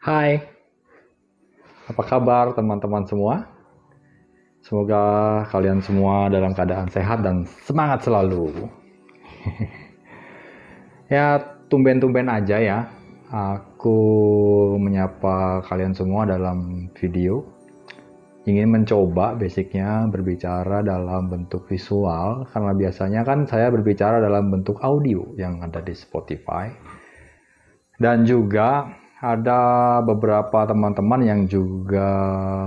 Hai, apa kabar teman-teman semua? Semoga kalian semua dalam keadaan sehat dan semangat selalu. Ya, tumben-tumben aja ya. Aku menyapa kalian semua dalam video. Ingin mencoba basicnya berbicara dalam bentuk visual, karena biasanya kan saya berbicara dalam bentuk audio yang ada di Spotify. Dan juga ada beberapa teman-teman yang juga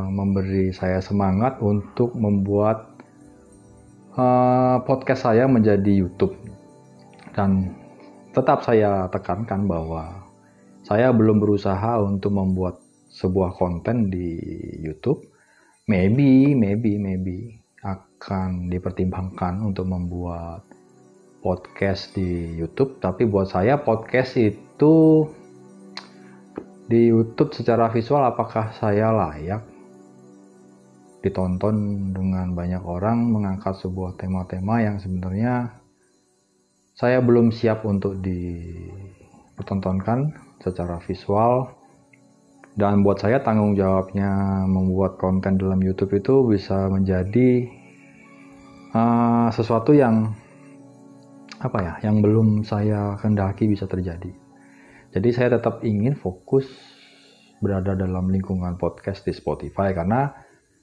memberi saya semangat untuk membuat podcast saya menjadi YouTube. Dan tetap saya tekankan bahwa saya belum berusaha untuk membuat sebuah konten di YouTube. Maybe akan dipertimbangkan untuk membuat podcast di YouTube. Tapi buat saya podcast itu di YouTube secara visual, apakah saya layak ditonton dengan banyak orang mengangkat sebuah tema-tema yang sebenarnya saya belum siap untuk dipertontonkan secara visual. Dan buat saya tanggung jawabnya membuat konten dalam YouTube itu bisa menjadi sesuatu yang yang belum saya kendaki bisa terjadi. Jadi saya tetap ingin fokus berada dalam lingkungan podcast di Spotify, karena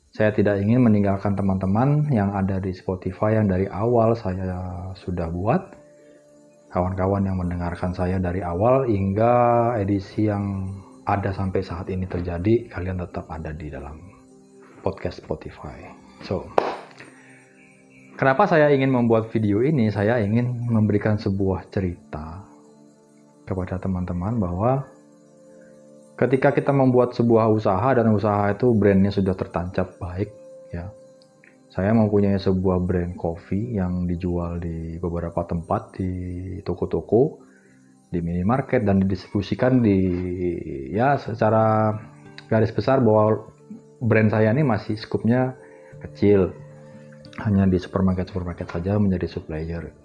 saya tidak ingin meninggalkan teman-teman yang ada di Spotify yang dari awal saya sudah buat. Kawan-kawan yang mendengarkan saya dari awal hingga edisi yang ada sampai saat ini terjadi, kalian tetap ada di dalam podcast Spotify. So, kenapa saya ingin membuat video ini? Saya ingin memberikan sebuah cerita kepada teman-teman bahwa ketika kita membuat sebuah usaha dan usaha itu brandnya sudah tertancap baik, ya. Saya mempunyai sebuah brand kopi yang dijual di beberapa tempat, di toko-toko, di minimarket, dan didistribusikan secara garis besar bahwa brand saya ini masih skupnya kecil, hanya di supermarket saja menjadi supplier.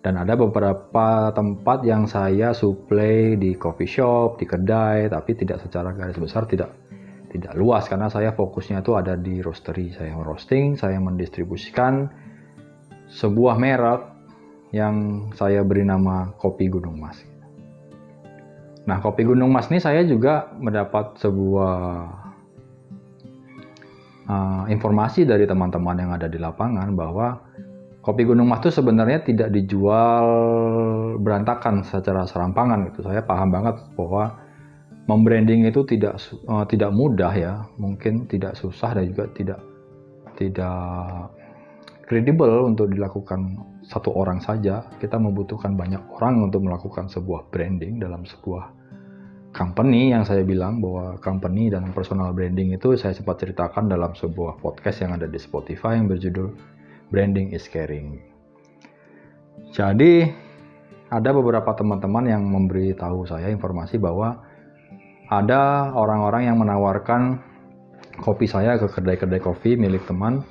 Dan ada beberapa tempat yang saya supply di coffee shop, di kedai, tapi tidak secara garis besar, tidak luas, karena saya fokusnya itu ada di roastery. Saya roasting, saya mendistribusikan sebuah merek yang saya beri nama Kopi Gunung Mas. Nah, Kopi Gunung Mas ini saya juga mendapat sebuah informasi dari teman-teman yang ada di lapangan bahwa Kopi Gunung Mas itu sebenarnya tidak dijual berantakan secara serampangan gitu. Saya paham banget bahwa membranding itu tidak mudah ya, mungkin tidak susah dan juga tidak kredibel untuk dilakukan satu orang saja. Kita membutuhkan banyak orang untuk melakukan sebuah branding dalam sebuah company. Yang saya bilang bahwa company dan personal branding itu saya sempat ceritakan dalam sebuah podcast yang ada di Spotify yang berjudul Branding is Caring. Jadi ada beberapa teman-teman yang memberi tahu saya informasi bahwa ada orang-orang yang menawarkan kopi saya ke kedai-kedai kopi milik teman.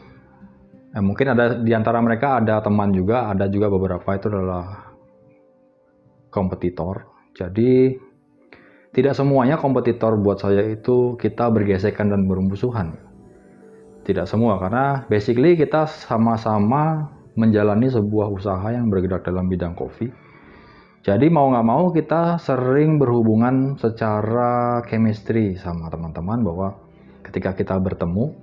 Mungkin ada di antara mereka ada teman juga, ada juga beberapa itu adalah kompetitor. Jadi tidak semuanya kompetitor buat saya itu kita bergesekan dan bermusuhan. Tidak semua, karena basically kita sama-sama menjalani sebuah usaha yang bergerak dalam bidang kopi. Jadi mau nggak mau kita sering berhubungan secara chemistry sama teman-teman, bahwa ketika kita bertemu,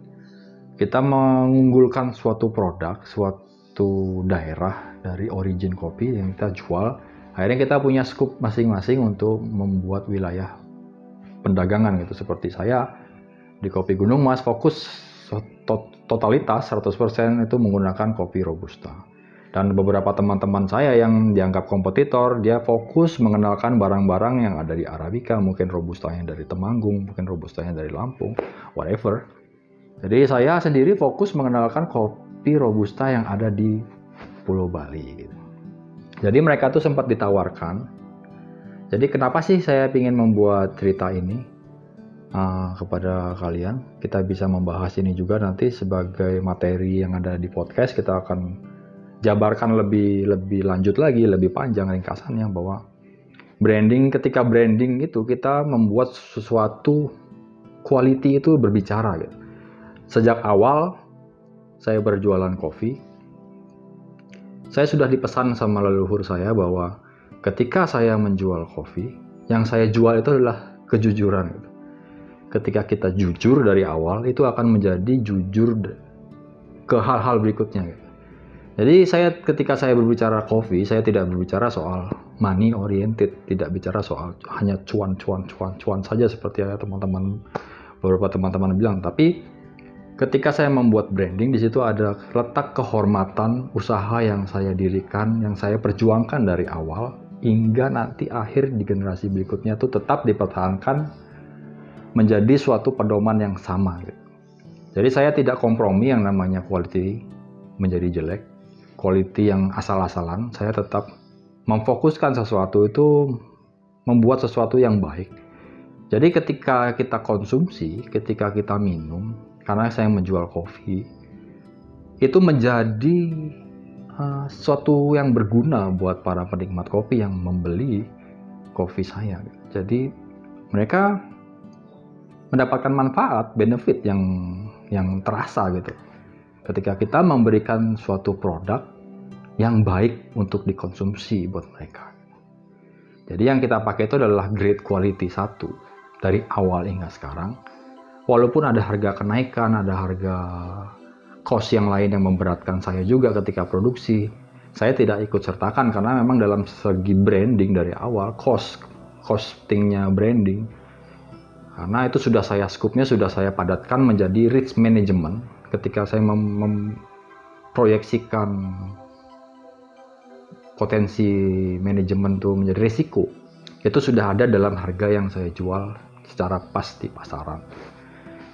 kita mengunggulkan suatu produk, suatu daerah dari origin kopi yang kita jual. Akhirnya kita punya scoop masing-masing untuk membuat wilayah pendagangan gitu. Seperti saya di Kopi Gunung Mas fokus totalitas 100% itu menggunakan kopi Robusta. Dan beberapa teman-teman saya yang dianggap kompetitor, dia fokus mengenalkan barang-barang yang ada di Arabica, mungkin Robustanya dari Temanggung, mungkin Robustanya dari Lampung, whatever. Jadi saya sendiri fokus mengenalkan kopi Robusta yang ada di Pulau Bali gitu. Jadi mereka tuh sempat ditawarkan. Jadi kenapa sih saya ingin membuat cerita ini kepada kalian? Kita bisa membahas ini juga nanti sebagai materi yang ada di podcast. Kita akan jabarkan lebih lanjut lagi, lebih panjang ringkasannya, bahwa Ketika branding itu kita membuat sesuatu quality itu berbicara gitu. Sejak awal saya berjualan kopi, saya sudah dipesan sama leluhur saya bahwa ketika saya menjual kopi, yang saya jual itu adalah kejujuran gitu. Ketika kita jujur dari awal, itu akan menjadi jujur ke hal-hal berikutnya gitu. Jadi ketika saya berbicara kopi, saya tidak berbicara soal money oriented, tidak bicara soal hanya cuan saja seperti ya beberapa teman-teman bilang. Tapi ketika saya membuat branding, di situ ada letak kehormatan usaha yang saya dirikan, yang saya perjuangkan dari awal hingga nanti akhir di generasi berikutnya itu tetap dipertahankan menjadi suatu pedoman yang sama gitu. Jadi saya tidak kompromi yang namanya quality menjadi jelek, quality yang asal-asalan. Saya tetap memfokuskan sesuatu itu membuat sesuatu yang baik. Jadi ketika kita konsumsi, ketika kita minum, karena saya menjual kopi, itu menjadi sesuatu yang berguna buat para penikmat kopi yang membeli kopi saya. Jadi mereka mendapatkan manfaat, benefit yang terasa gitu. Ketika kita memberikan suatu produk yang baik untuk dikonsumsi buat mereka. Jadi yang kita pakai itu adalah grade quality 1 dari awal hingga sekarang. Walaupun ada harga kenaikan, ada harga cost yang lain yang memberatkan saya juga ketika produksi, saya tidak ikut sertakan karena memang dalam segi branding dari awal, costingnya branding, karena itu sudah saya scoopnya sudah saya padatkan menjadi risk management. Ketika saya memproyeksikan potensi manajemen itu menjadi risiko, itu sudah ada dalam harga yang saya jual secara pas di pasaran.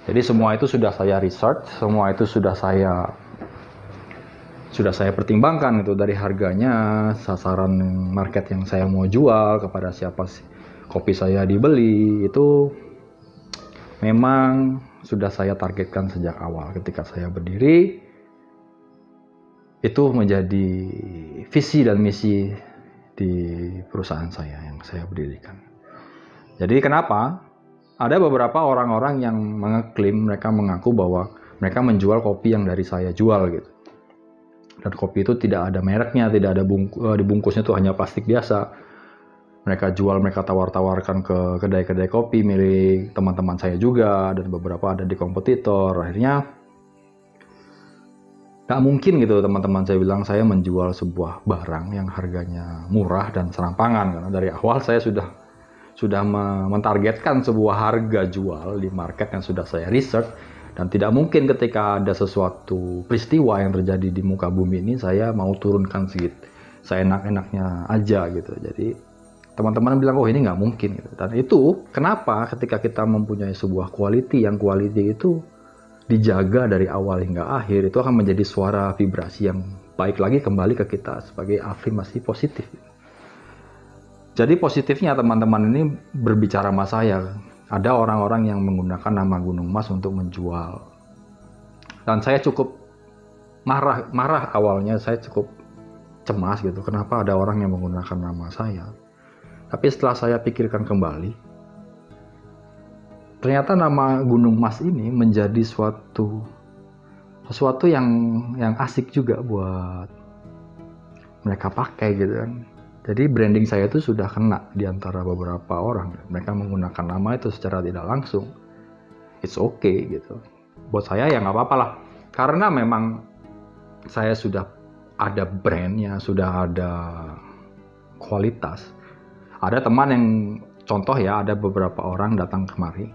Jadi semua itu sudah saya research, semua itu sudah saya pertimbangkan itu dari harganya, sasaran market yang saya mau jual, kepada siapa kopi saya dibeli, itu memang sudah saya targetkan sejak awal. Ketika saya berdiri, itu menjadi visi dan misi di perusahaan saya yang saya berdirikan. Jadi kenapa? Ada beberapa orang-orang yang mengeklaim, mereka mengaku bahwa mereka menjual kopi yang dari saya jual gitu. Dan kopi itu tidak ada mereknya, tidak ada dibungkusnya itu hanya plastik biasa. Mereka jual, mereka tawar-tawarkan ke kedai-kedai kopi milik teman-teman saya juga, dan beberapa ada di kompetitor. Akhirnya gak mungkin gitu teman-teman saya bilang saya menjual sebuah barang yang harganya murah dan serampangan, karena dari awal saya sudah mentargetkan sebuah harga jual di market yang sudah saya research. Dan tidak mungkin ketika ada sesuatu peristiwa yang terjadi di muka bumi ini saya mau turunkan sedikit, saya enak-enaknya aja gitu. Jadi teman-teman bilang, oh ini nggak mungkin gitu. Dan itu kenapa ketika kita mempunyai sebuah quality, yang quality itu dijaga dari awal hingga akhir, itu akan menjadi suara vibrasi yang baik lagi kembali ke kita sebagai afirmasi positif. Jadi positifnya teman-teman ini berbicara sama saya. Ada orang-orang yang menggunakan nama Gunung Mas untuk menjual. Dan saya cukup marah awalnya, saya cukup cemas gitu. Kenapa ada orang yang menggunakan nama saya? Tapi setelah saya pikirkan kembali, ternyata nama Gunung Mas ini menjadi sesuatu yang asik juga buat mereka pakai gitu kan. Jadi branding saya itu sudah kena di antara beberapa orang. Mereka menggunakan nama itu secara tidak langsung. It's okay gitu. Buat saya ya nggak apa-apa lah. Karena memang saya sudah ada brandnya, sudah ada kualitas. Ada teman yang contoh ya, ada beberapa orang datang kemari.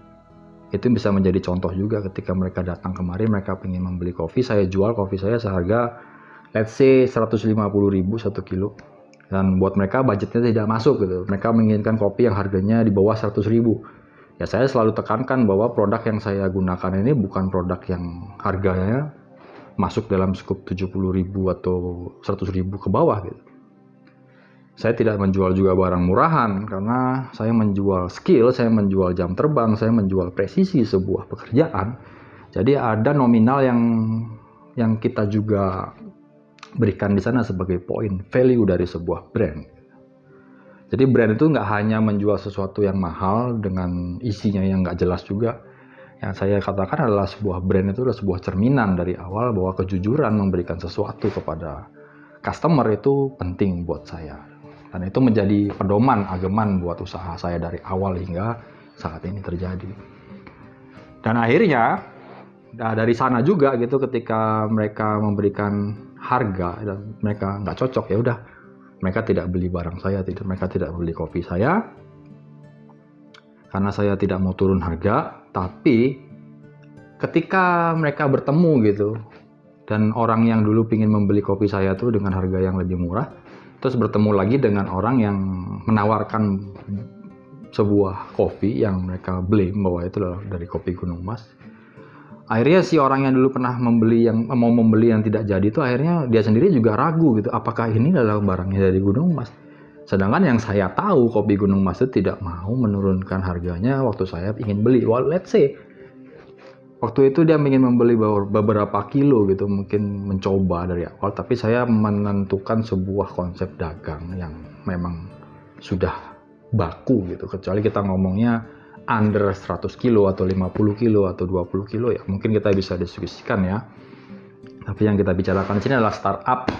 Itu bisa menjadi contoh juga ketika mereka datang kemari, mereka ingin membeli kopi. Saya jual kopi saya seharga let's say 150.000 1 kilo. Dan buat mereka budgetnya tidak masuk gitu. Mereka menginginkan kopi yang harganya di bawah 100.000. Ya saya selalu tekankan bahwa produk yang saya gunakan ini bukan produk yang harganya masuk dalam skup 70.000 atau 100.000 ke bawah gitu. Saya tidak menjual juga barang murahan, karena saya menjual skill, saya menjual jam terbang, saya menjual presisi sebuah pekerjaan. Jadi ada nominal yang kita juga berikan di sana sebagai poin value dari sebuah brand. Jadi brand itu nggak hanya menjual sesuatu yang mahal dengan isinya yang nggak jelas juga. Yang saya katakan adalah sebuah brand itu adalah sebuah cerminan dari awal bahwa kejujuran memberikan sesuatu kepada customer itu penting buat saya. Dan itu menjadi pedoman ageman buat usaha saya dari awal hingga saat ini terjadi. Dan akhirnya dari sana juga gitu, ketika mereka memberikan harga dan mereka nggak cocok, ya udah, mereka tidak beli barang saya, mereka tidak beli kopi saya karena saya tidak mau turun harga. Tapi ketika mereka bertemu gitu, dan orang yang dulu ingin membeli kopi saya tuh dengan harga yang lebih murah, terus bertemu lagi dengan orang yang menawarkan sebuah kopi yang mereka beli bahwa itu adalah dari kopi Gunung Mas. Akhirnya si orang yang dulu pernah membeli, yang mau membeli yang tidak jadi itu, akhirnya dia sendiri juga ragu gitu, apakah ini adalah barangnya dari Gunung Mas. Sedangkan yang saya tahu, kopi Gunung Mas itu tidak mau menurunkan harganya waktu saya ingin beli. Well, let's say waktu itu dia ingin membeli beberapa kilo gitu, mungkin mencoba dari awal, tapi saya menentukan sebuah konsep dagang yang memang sudah baku gitu. Kecuali kita ngomongnya under 100 kilo atau 50 kilo atau 20 kilo, ya mungkin kita bisa diskusikan ya. Tapi yang kita bicarakan di sini adalah startup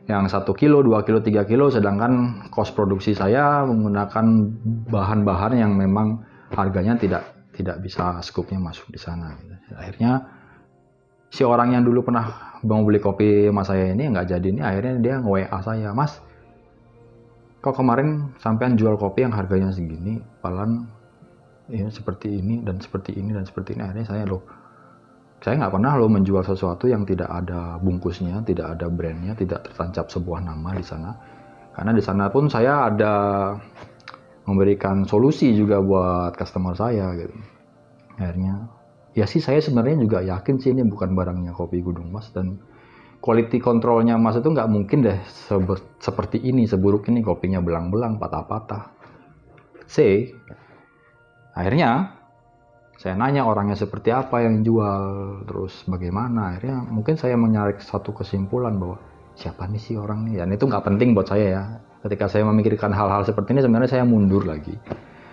yang 1 kilo, 2 kilo, 3 kilo, sedangkan cost produksi saya menggunakan bahan-bahan yang memang harganya tidak bisa skupnya masuk di sana gitu. Akhirnya si orang yang dulu pernah mau beli kopi sama saya ini nggak jadi, ini akhirnya dia nge-WA saya, Mas, kok kemarin sampean jual kopi yang harganya segini, padahal ya seperti ini dan seperti ini dan seperti ini. Akhirnya saya nggak pernah menjual sesuatu yang tidak ada bungkusnya, tidak ada brandnya, tidak tertancap sebuah nama di sana. Karena di sana pun saya ada memberikan solusi juga buat customer saya gitu. Akhirnya ya sih, saya sebenarnya juga yakin sih ini bukan barangnya kopi Gunung Mas, dan quality controlnya Mas itu nggak mungkin deh seperti ini, seburuk ini, kopinya belang-belang, patah-patah. Akhirnya saya nanya orangnya seperti apa yang jual, terus bagaimana. Akhirnya mungkin saya menarik satu kesimpulan bahwa siapa nih si orang nih. Dan itu nggak penting buat saya ya. Ketika saya memikirkan hal-hal seperti ini, sebenarnya saya mundur lagi.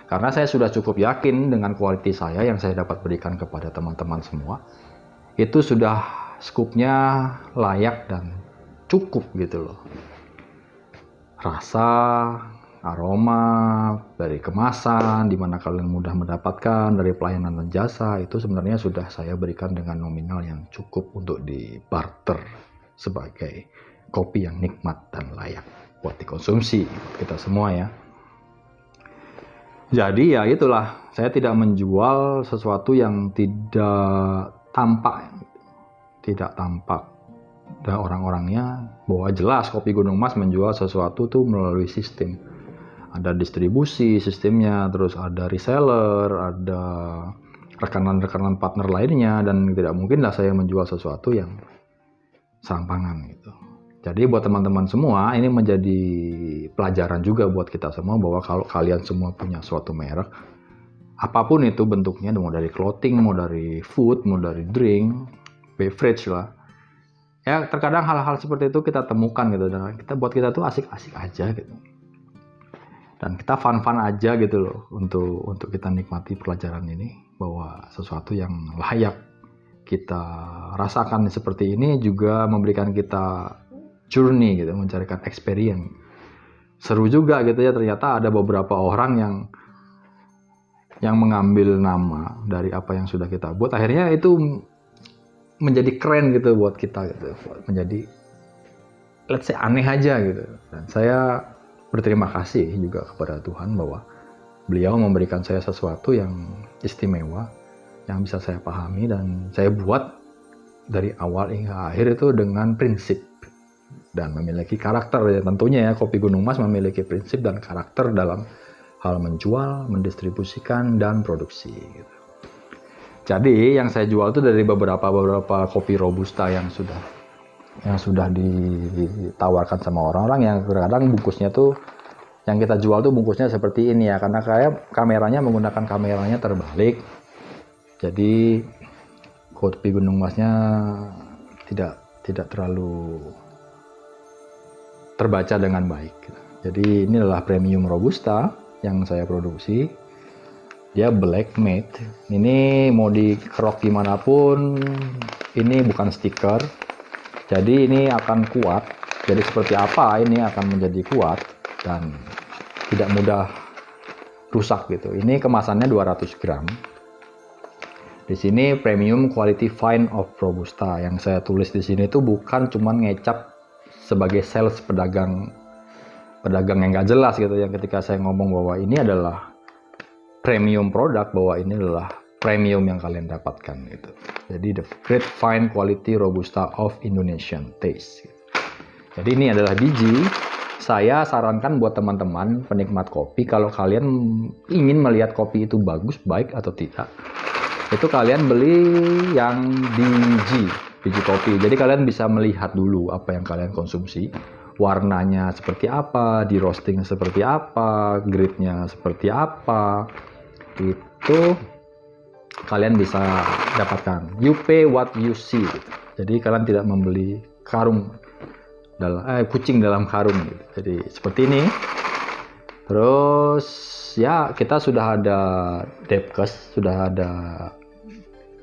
Karena saya sudah cukup yakin dengan kualitas saya yang saya dapat berikan kepada teman-teman semua. Itu sudah skupnya layak dan cukup gitu loh. Rasa, aroma, dari kemasan, di mana kalian mudah mendapatkan, dari pelayanan dan jasa, itu sebenarnya sudah saya berikan dengan nominal yang cukup untuk dibarter sebagai kopi yang nikmat dan layak buat dikonsumsi kita semua ya. Jadi ya itulah, saya tidak menjual sesuatu yang tidak tampak dan orang-orangnya, bahwa jelas kopi Gunung Mas menjual sesuatu tuh melalui sistem. Ada distribusi sistemnya, terus ada reseller, ada rekanan-rekanan partner lainnya, dan tidak mungkinlah saya menjual sesuatu yang serampangan gitu. Jadi buat teman-teman semua, ini menjadi pelajaran juga buat kita semua, bahwa kalau kalian semua punya suatu merek, apapun itu bentuknya, mau dari clothing, mau dari food, mau dari drink, beverage lah, ya terkadang hal-hal seperti itu kita temukan gitu, dan buat kita tuh asik-asik aja gitu. Dan kita fun-fun aja gitu loh untuk kita nikmati pelajaran ini, bahwa sesuatu yang layak kita rasakan seperti ini juga memberikan kita journey gitu, mencarikan experience. Seru juga gitu ya, ternyata ada beberapa orang yang mengambil nama dari apa yang sudah kita buat, akhirnya itu menjadi keren gitu buat kita gitu, menjadi let's say aneh aja gitu. Dan saya berterima kasih juga kepada Tuhan bahwa beliau memberikan saya sesuatu yang istimewa, yang bisa saya pahami dan saya buat dari awal hingga akhir itu dengan prinsip dan memiliki karakter ya. Tentunya ya, kopi Gunung Mas memiliki prinsip dan karakter dalam hal menjual, mendistribusikan, dan produksi gitu. Jadi yang saya jual itu dari beberapa kopi robusta yang sudah ditawarkan sama orang-orang, yang kadang bungkusnya tuh, yang kita jual tuh bungkusnya seperti ini ya, karena kayak kameranya menggunakan kameranya terbalik, jadi kopi Gunung Masnya tidak terlalu terbaca dengan baik gitu. Jadi ini adalah premium robusta yang saya produksi. Dia black matte. Ini mau dikerok gimana pun, ini bukan stiker. Jadi ini akan kuat. Jadi seperti apa ini akan menjadi kuat dan tidak mudah rusak gitu. Ini kemasannya 200 gram. Di sini premium quality fine of robusta. Yang saya tulis di sini itu bukan cuman ngecap sebagai sales pedagang yang nggak jelas gitu, yang ketika saya ngomong bahwa ini adalah premium produk, bahwa ini adalah premium yang kalian dapatkan gitu. Jadi the great fine quality robusta of Indonesian taste gitu. Jadi ini adalah biji. Saya sarankan buat teman-teman penikmat kopi, kalau kalian ingin melihat kopi itu bagus, baik atau tidak, itu kalian beli yang biji kopi. Jadi kalian bisa melihat dulu apa yang kalian konsumsi, warnanya seperti apa, di roasting seperti apa, grade-nya seperti apa, itu kalian bisa dapatkan. You pay what you see. Jadi kalian tidak membeli kucing dalam karung gitu. Jadi seperti ini. Terus ya kita sudah ada Depkes, sudah ada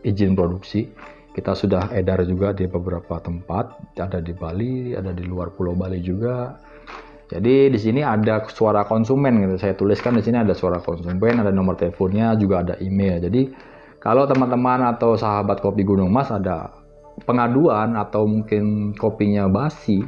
izin produksi. Kita sudah edar juga di beberapa tempat, ada di Bali, ada di luar Pulau Bali juga. Jadi di sini ada suara konsumen gitu. Saya tuliskan di sini ada suara konsumen, ada nomor teleponnya, juga ada email. Jadi kalau teman-teman atau sahabat kopi Gunung Mas ada pengaduan atau mungkin kopinya basi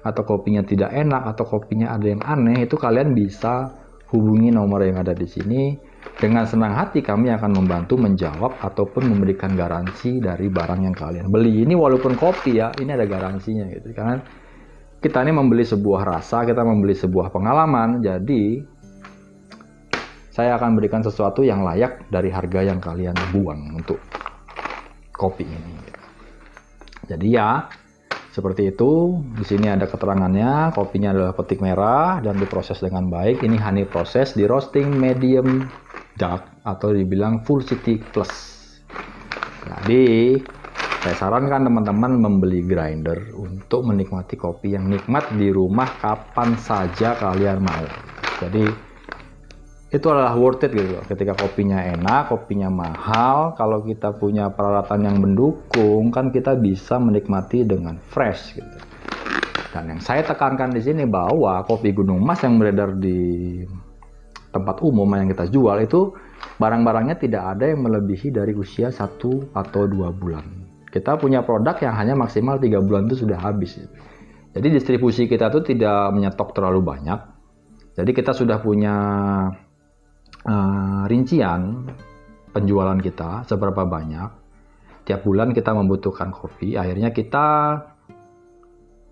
atau kopinya tidak enak atau kopinya ada yang aneh, itu kalian bisa hubungi nomor yang ada di sini. Dengan senang hati kami akan membantu menjawab ataupun memberikan garansi dari barang yang kalian beli. Ini walaupun kopi ya, ini ada garansinya gitu. Karena kita ini membeli sebuah rasa, kita membeli sebuah pengalaman. Jadi saya akan berikan sesuatu yang layak dari harga yang kalian buang untuk kopi ini. Jadi ya seperti itu. Di sini ada keterangannya. Kopinya adalah petik merah dan diproses dengan baik. Ini honey proses, di roasting medium dark atau dibilang full city plus. Jadi saya sarankan teman-teman membeli grinder untuk menikmati kopi yang nikmat di rumah kapan saja kalian mau. Jadi itu adalah worth it gitu loh. Ketika kopinya enak, kopinya mahal, kalau kita punya peralatan yang mendukung, kan kita bisa menikmati dengan fresh gitu. Dan yang saya tekankan di sini bahwa kopi Gunung Mas yang beredar di tempat umum yang kita jual itu barang-barangnya tidak ada yang melebihi dari usia 1 atau 2 bulan. Kita punya produk yang hanya maksimal 3 bulan itu sudah habis. Jadi distribusi kita tuh tidak menyetok terlalu banyak. Jadi kita sudah punya rincian penjualan kita seberapa banyak. Tiap bulan kita membutuhkan kopi, akhirnya kita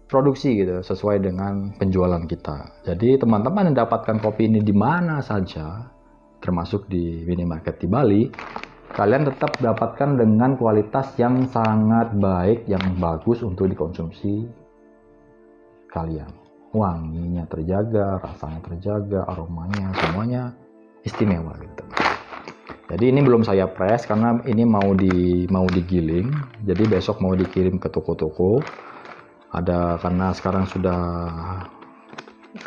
produksi gitu sesuai dengan penjualan kita. Jadi teman-teman yang dapatkan kopi ini di mana saja, termasuk di minimarket di Bali, kalian tetap dapatkan dengan kualitas yang sangat baik, yang bagus untuk dikonsumsi kalian. Wanginya terjaga, rasanya terjaga, aromanya semuanya istimewa gitu. Jadi ini belum saya press karena ini mau digiling. Jadi besok mau dikirim ke toko-toko. Ada karena sekarang sudah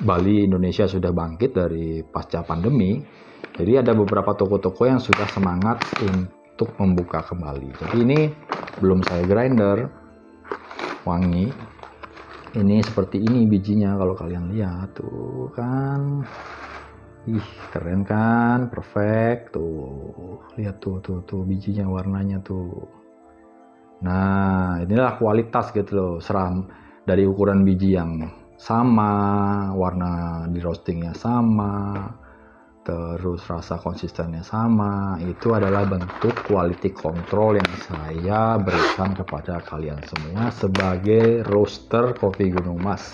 Bali, Indonesia sudah bangkit dari pasca pandemi. Jadi ada beberapa toko-toko yang sudah semangat untuk membuka kembali. Jadi ini belum saya grinder. Wangi. Ini seperti ini bijinya kalau kalian lihat tuh kan. Ih, keren kan? Perfect tuh. Lihat tuh bijinya, warnanya tuh. Nah, inilah kualitas gitu loh, seram dari ukuran biji yang sama, warna di roastingnya sama, terus rasa konsistennya sama. Itu adalah bentuk quality control yang saya berikan kepada kalian semua sebagai roaster kopi Gunung Mas.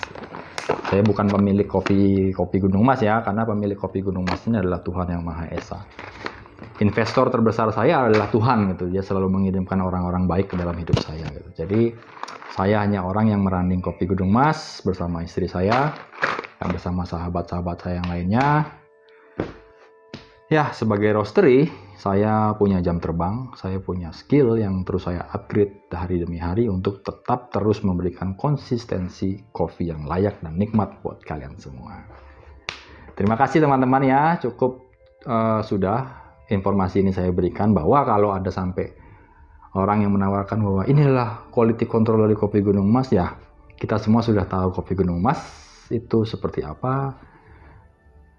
Saya bukan pemilik kopi Gunung Mas ya, karena pemilik kopi Gunung Mas ini adalah Tuhan Yang Maha Esa. Investor terbesar saya adalah Tuhan gitu. Dia selalu mengirimkan orang-orang baik ke dalam hidup saya gitu. Jadi saya hanya orang yang meranding kopi Gunung Mas bersama istri saya dan bersama sahabat-sahabat saya yang lainnya. Ya, sebagai roastery, saya punya jam terbang, saya punya skill yang terus saya upgrade hari demi hari untuk tetap terus memberikan konsistensi kopi yang layak dan nikmat buat kalian semua. terima kasih teman-teman ya. Cukup sudah informasi ini saya berikan, bahwa kalau ada sampai orang yang menawarkan bahwa inilah quality control dari kopi Gunung Mas, ya kita semua sudah tahu kopi Gunung Mas itu seperti apa,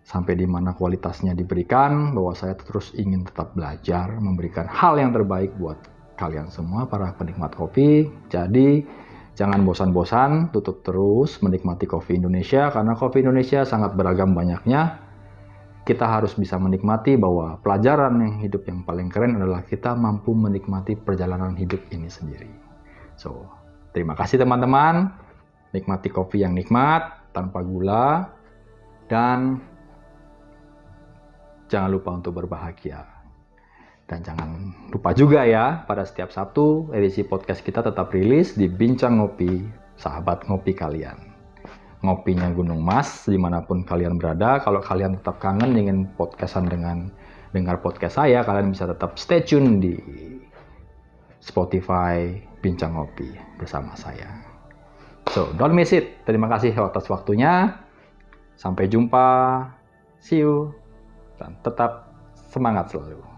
sampai di mana kualitasnya diberikan, bahwa saya terus ingin tetap belajar, memberikan hal yang terbaik buat kalian semua para penikmat kopi. Jadi jangan bosan-bosan, tutup terus menikmati kopi Indonesia, karena kopi Indonesia sangat beragam banyaknya. Kita harus bisa menikmati, bahwa pelajaran yang hidup yang paling keren adalah kita mampu menikmati perjalanan hidup ini sendiri. So, terima kasih teman-teman. Nikmati kopi yang nikmat, tanpa gula, dan jangan lupa untuk berbahagia. Dan jangan lupa juga ya, pada setiap Sabtu edisi podcast kita tetap rilis di Bincang Ngopi, sahabat ngopi kalian. Ngopinya Gunung Mas, dimanapun kalian berada. Kalau kalian tetap kangen dengan podcastan, dengan dengar podcast saya, kalian bisa tetap stay tune di Spotify Bincang Ngopi bersama saya. So, don't miss it. Terima kasih atas waktunya. Sampai jumpa. See you. Dan tetap semangat selalu.